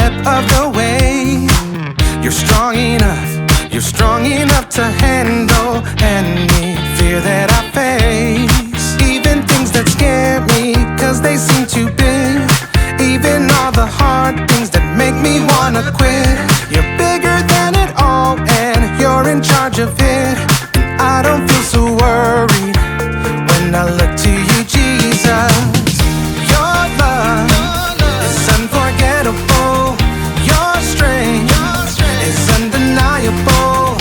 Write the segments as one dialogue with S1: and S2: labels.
S1: step of the way. You're strong enough to handle any fear that I face. Even things that scare me, cause they seem too big. Even all the hard things that make me wanna quit. You're bigger than it all, and you're in charge of it. And I don't feel so worried when I look to you, Jesus. Your love is unforgettable. Your strength is undeniable.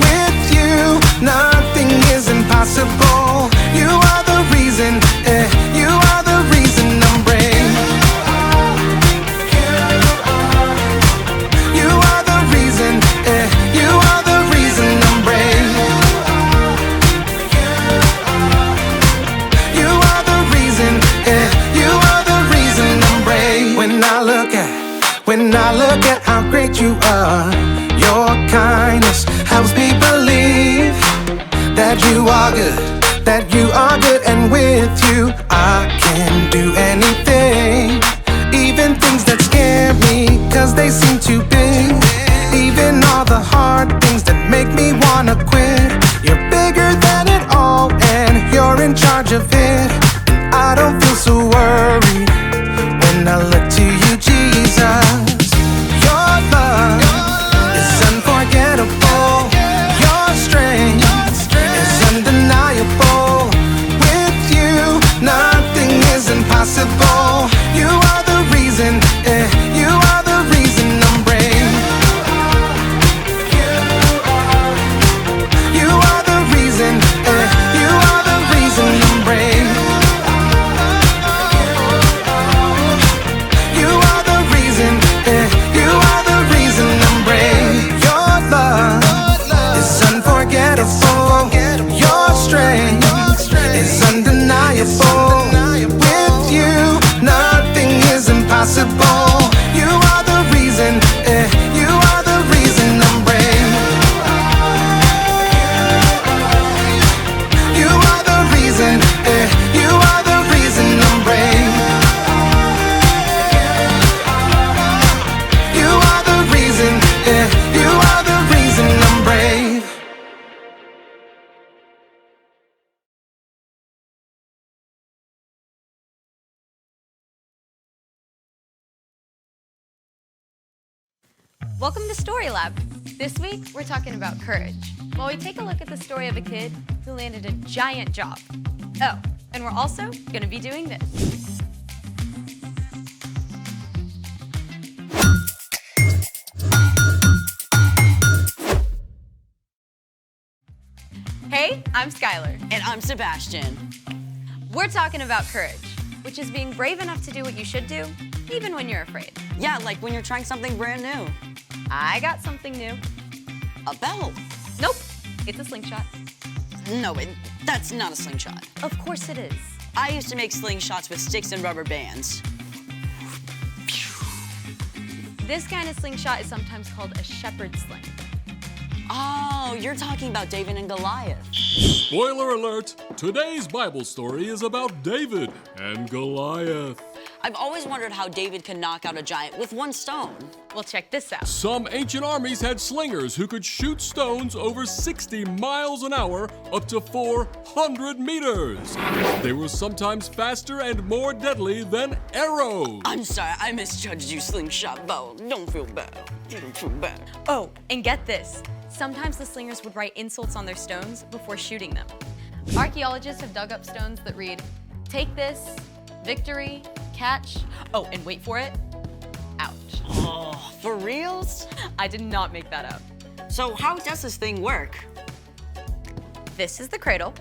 S1: With you, nothing is impossible. You are the reason, you are the reason I'm brave. You are the reason, you are the reason I'm brave. You are the reason, you are the reason I'm brave. When I look at how great you are, your kindness helps me believe that you are good, and with you I can do anything. Even things that scare me, cause they seem too big. Even all the hard things that make me wanna quit. You're bigger than it all, and you're in charge of it. And I don't feel so worried when I look to you, Jesus. Your love is unforgettable. Your strength is undeniable. With you, nothing is impossible. You are the reason, you are the reason I'm brave. You are the reason, you are the reason I'm brave. You are the reason, you are the reason I'm brave. Your love is unforgettable. Your strength is undeniable. With you, nothing is impossible. You are the reason, you are the reason I'm brave. You are the reason, you are the reason I'm brave. You are the reason, you are the reason I'm brave.
S2: Welcome to Story Lab. This week, we're talking about courage, while we take a look at the story of a kid who landed a giant job. Oh, and we're also gonna be doing this. Hey, I'm Skylar.
S3: And I'm Sebastian.
S2: We're talking about courage, which is being brave enough to do what you should do, even when you're afraid.
S3: Yeah, like when you're trying something brand new.
S2: I got something new.
S3: A bell.
S2: Nope, it's a slingshot.
S3: No, that's not a slingshot.
S2: Of course it is.
S3: I used to make slingshots with sticks and rubber bands.
S2: This kind of slingshot is sometimes called a shepherd's sling.
S3: Oh, you're talking about David and Goliath.
S4: Spoiler alert! Today's Bible story is about David and Goliath.
S3: I've always wondered how David could knock out a giant with one stone.
S2: Well, check this out.
S4: Some ancient armies had slingers who could shoot stones over 60 miles an hour up to 400 meters. They were sometimes faster and more deadly than arrows.
S3: I'm sorry, I misjudged you, slingshot bow. Don't feel bad. Don't feel bad.
S2: Oh, and get this. Sometimes the slingers would write insults on their stones before shooting them. Archaeologists have dug up stones that read, "Take this, victory, catch," oh, and wait for it, ouch.
S3: Oh, for reals?
S2: I did not make that up.
S3: So how does this thing work?
S2: This is the cradle,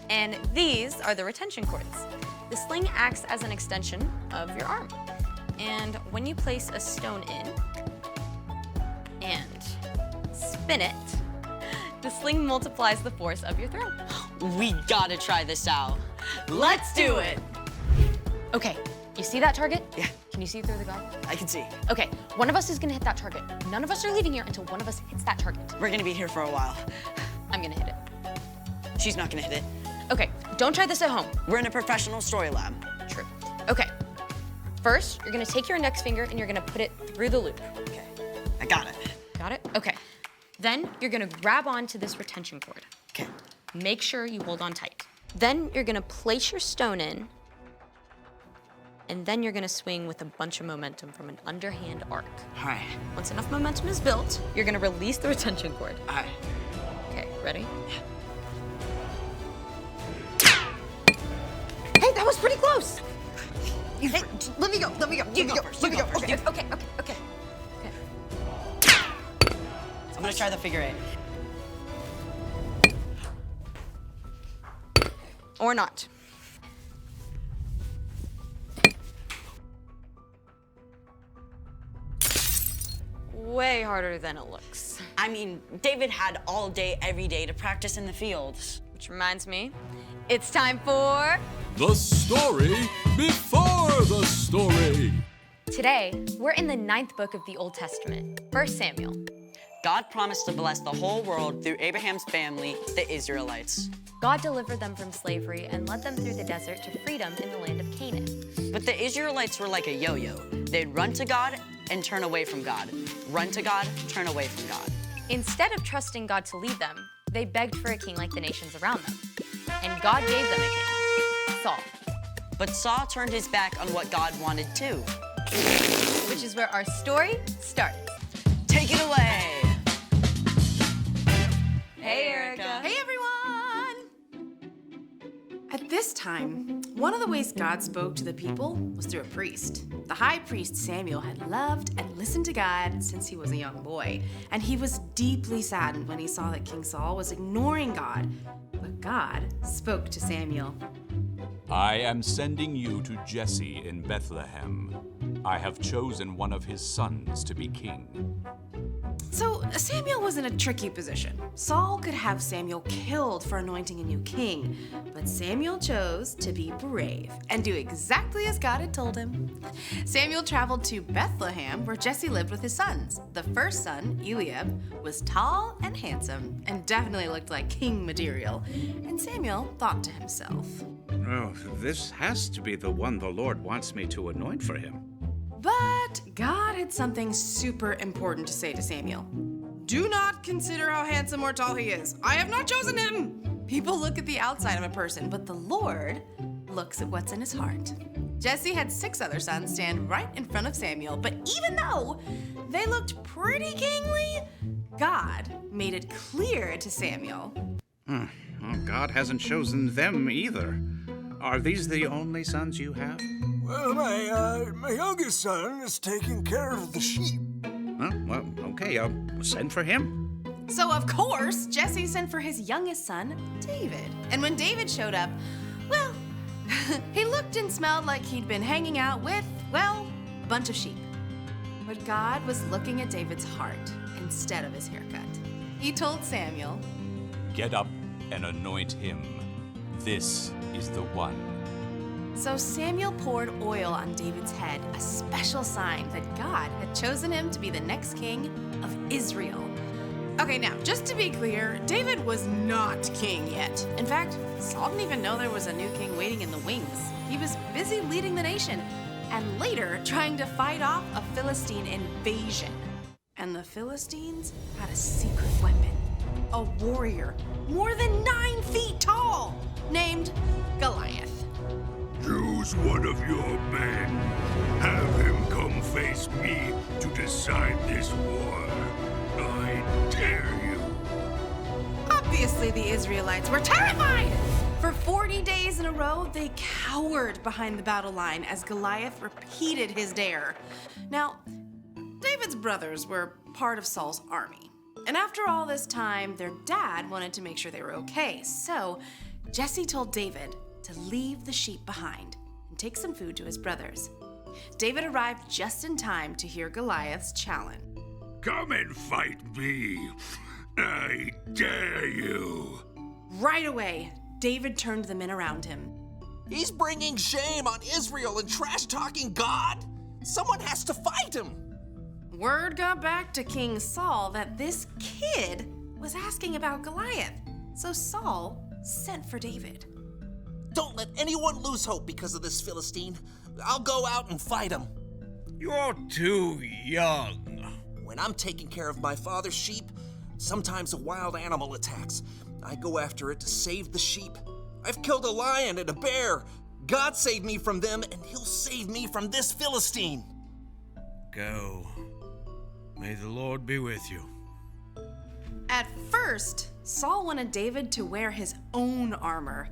S2: and these are the retention cords. The sling acts as an extension of your arm. And when you place a stone in and spin it, the sling multiplies the force of your throw.
S3: We gotta try this out.
S2: Let's do it! Okay, you see that target?
S3: Yeah.
S2: Can you see it through the guard?
S3: I can see.
S2: Okay, one of us is gonna hit that target. None of us are leaving here until one of us hits that target.
S3: We're gonna be here for a while.
S2: I'm gonna hit it.
S3: She's not gonna hit it.
S2: Okay, don't try this at home.
S3: We're in a professional story lab.
S2: True. Okay, First, you're gonna take your index finger and you're gonna put it through the loop.
S3: Okay, I got it.
S2: Got it? Okay. Then you're gonna grab onto this retention cord.
S3: Okay.
S2: Make sure you hold on tight. Then you're gonna place your stone in, and then you're gonna swing with a bunch of momentum from an underhand arc.
S3: All right.
S2: Once enough momentum is built, you're gonna release the retention cord.
S3: All right.
S2: Okay, ready? Hey, that was pretty close. Hey, let me go.
S3: You go first.
S2: Okay.
S3: I'm gonna try the figure eight.
S2: Or not. Way harder than it looks.
S3: I mean, David had all day, every day to practice in the fields.
S2: Which reminds me, it's time for...
S4: The story before the story.
S2: Today, we're in the 9th book of the Old Testament, 1 Samuel.
S3: God promised to bless the whole world through Abraham's family, the Israelites.
S2: God delivered them from slavery and led them through the desert to freedom in the land of Canaan.
S3: But the Israelites were like a yo-yo. They'd run to God and turn away from God. Run to God, turn away from God.
S2: Instead of trusting God to lead them, they begged for a king like the nations around them. And God gave them a king, Saul.
S3: But Saul turned his back on what God wanted too.
S2: Which is where our story starts.
S3: Take it away!
S2: Hey, Erica.
S5: Hey, everyone! At this time, one of the ways God spoke to the people was through a priest. The high priest Samuel had loved and listened to God since he was a young boy, and he was deeply saddened when he saw that King Saul was ignoring God. But God spoke to Samuel.
S6: I am sending you to Jesse in Bethlehem. I have chosen one of his sons to be king.
S5: So Samuel was in a tricky position. Saul could have Samuel killed for anointing a new king, but Samuel chose to be brave and do exactly as God had told him. Samuel traveled to Bethlehem, where Jesse lived with his sons. The first son, Eliab, was tall and handsome and definitely looked like king material. And Samuel thought to himself,
S7: Oh, this has to be the one the Lord wants me to anoint for him.
S5: but God had something super important to say to Samuel. Do not consider how handsome or tall he is. I have not chosen him. People look at the outside of a person, but the Lord looks at what's in his heart. Jesse had 6 other sons stand right in front of Samuel, but even though they looked pretty kingly, God made it clear to Samuel.
S7: Well, God hasn't chosen them either. Are these the only sons you have?
S8: Well, my youngest son is taking care of the sheep.
S7: Well, okay, send for him.
S5: So of course, Jesse sent for his youngest son, David. And when David showed up, well, he looked and smelled like he'd been hanging out with, well, a bunch of sheep. But God was looking at David's heart instead of his haircut. He told Samuel,
S6: Get up and anoint him. This is the one.
S5: So Samuel poured oil on David's head, a special sign that God had chosen him to be the next king of Israel. Okay, now, just to be clear, David was not king yet. In fact, Saul didn't even know there was a new king waiting in the wings. He was busy leading the nation, and later trying to fight off a Philistine invasion. And the Philistines had a secret weapon, a warrior more than 9 feet tall, named Goliath.
S8: Choose one of your men. Have him come face me to decide this war. I dare you.
S5: Obviously, the Israelites were terrified! For 40 days in a row, they cowered behind the battle line as Goliath repeated his dare. Now, David's brothers were part of Saul's army. And after all this time, their dad wanted to make sure they were okay. So, Jesse told David to leave the sheep behind and take some food to his brothers. David arrived just in time to hear Goliath's challenge.
S8: Come and fight me. I dare you.
S5: Right away, David turned the men around him.
S9: He's bringing shame on Israel and trash-talking God. Someone has to fight him.
S5: Word got back to King Saul that this kid was asking about Goliath. So Saul sent for David.
S9: Don't let anyone lose hope because of this Philistine. I'll go out and fight him.
S8: You're too young.
S9: When I'm taking care of my father's sheep, sometimes a wild animal attacks. I go after it to save the sheep. I've killed a lion and a bear. God saved me from them, and he'll save me from this Philistine.
S8: Go. May the Lord be with you.
S5: At first, Saul wanted David to wear his own armor.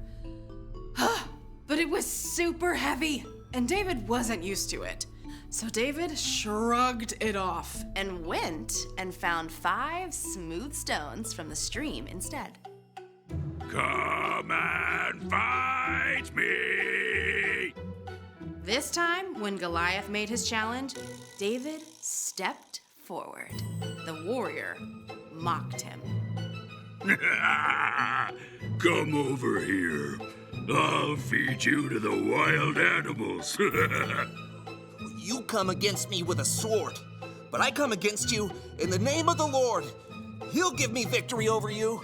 S5: But it was super heavy, and David wasn't used to it. So David shrugged it off and went and found 5 smooth stones from the stream instead.
S8: Come and fight me!
S5: This time, when Goliath made his challenge, David stepped forward. The warrior mocked him.
S8: Come over here. I'll feed you to the wild animals.
S9: You come against me with a sword, but I come against you in the name of the Lord. He'll give me victory over you.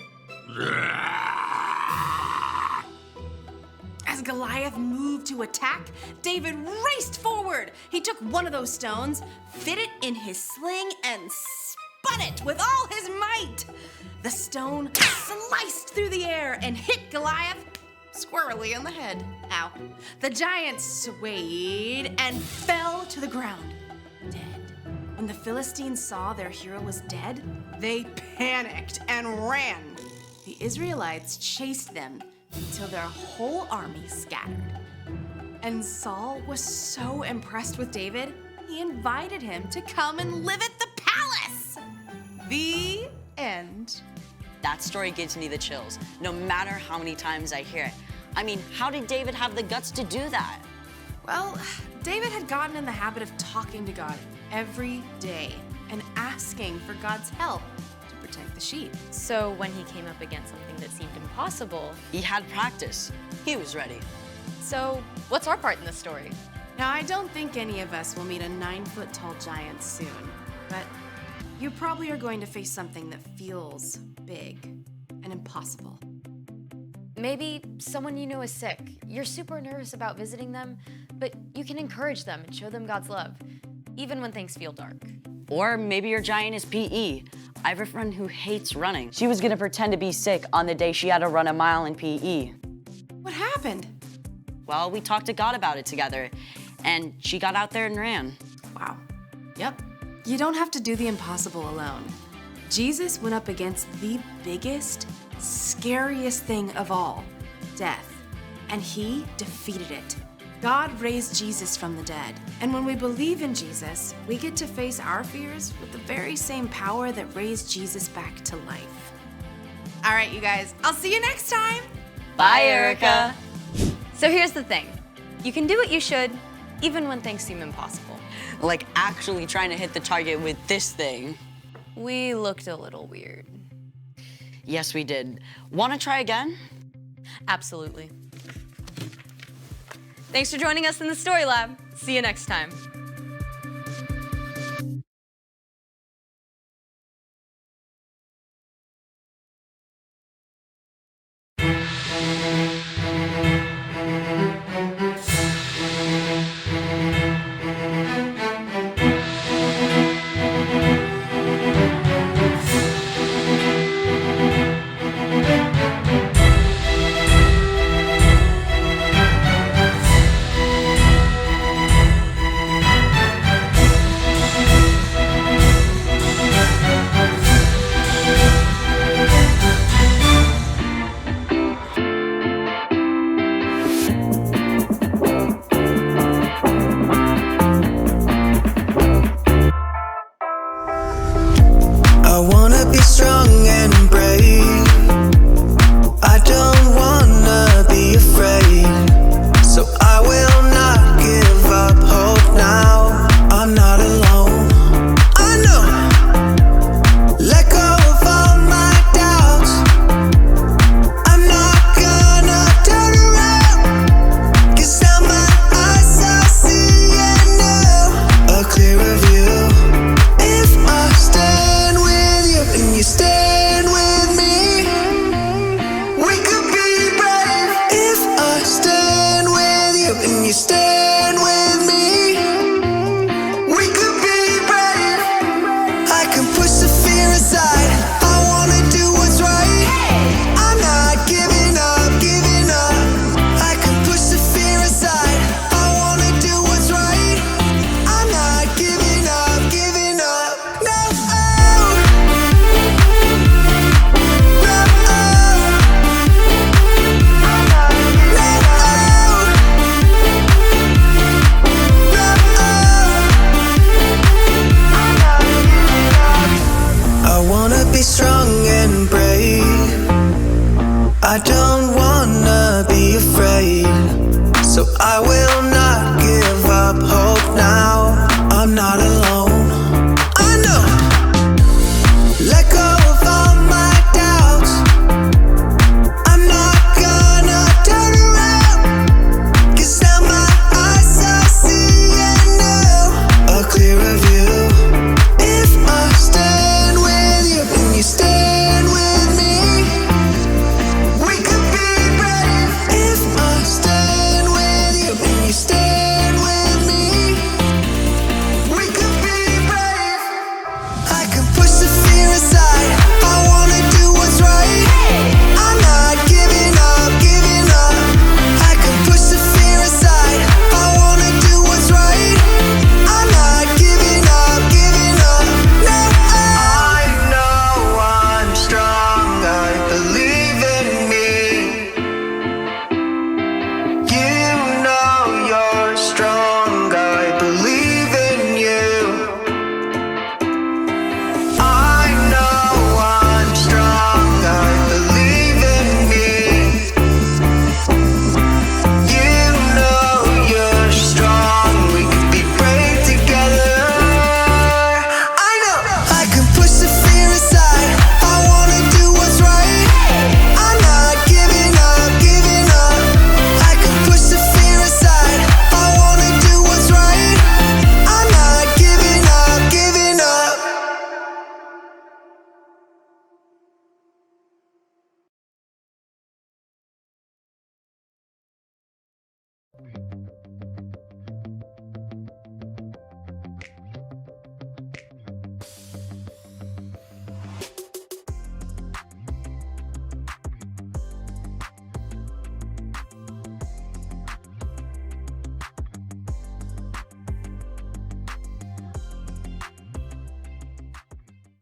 S5: As Goliath moved to attack, David raced forward. He took one of those stones, fit it in his sling, and spun it with all his might. The stone sliced through the air and hit Goliath squarely on the head. Ow. The giant swayed and fell to the ground, dead. When the Philistines saw their hero was dead, they panicked and ran. The Israelites chased them until their whole army scattered. And Saul was so impressed with David, he invited him to come and live at the palace. The end.
S3: That story gives me the chills, no matter how many times I hear it. I mean, how did David have the guts to do that?
S5: Well, David had gotten in the habit of talking to God every day and asking for God's help to protect the sheep.
S2: So when he came up against something that seemed impossible,
S3: He had practice. He was ready.
S2: so what's our part in this story?
S5: Now, I don't think any of us will meet a 9-foot-tall giant soon, but you probably are going to face something that feels big and impossible.
S2: Maybe someone you know is sick. You're super nervous about visiting them, but you can encourage them and show them God's love, even when things feel dark.
S3: Or maybe your giant is PE. I have a friend who hates running. She was gonna pretend to be sick on the day she had to run a mile in PE.
S5: What happened?
S3: Well, we talked to God about it together, and she got out there and ran.
S5: Wow. Yep. You don't have to do the impossible alone. Jesus went up against the biggest, scariest thing of all, death, and he defeated it. God raised Jesus from the dead, and when we believe in Jesus, we get to face our fears with the very same power that raised Jesus back to life. All right, you guys, I'll see you next time.
S3: Bye, Erica.
S2: So here's the thing. You can do what you should, even when things seem impossible.
S3: Like actually trying to hit the target with this thing.
S2: We looked a little weird.
S3: Yes, we did. Wanna try again?
S2: Absolutely. Thanks for joining us in the Story Lab. See you next time.
S1: I wanna be strong.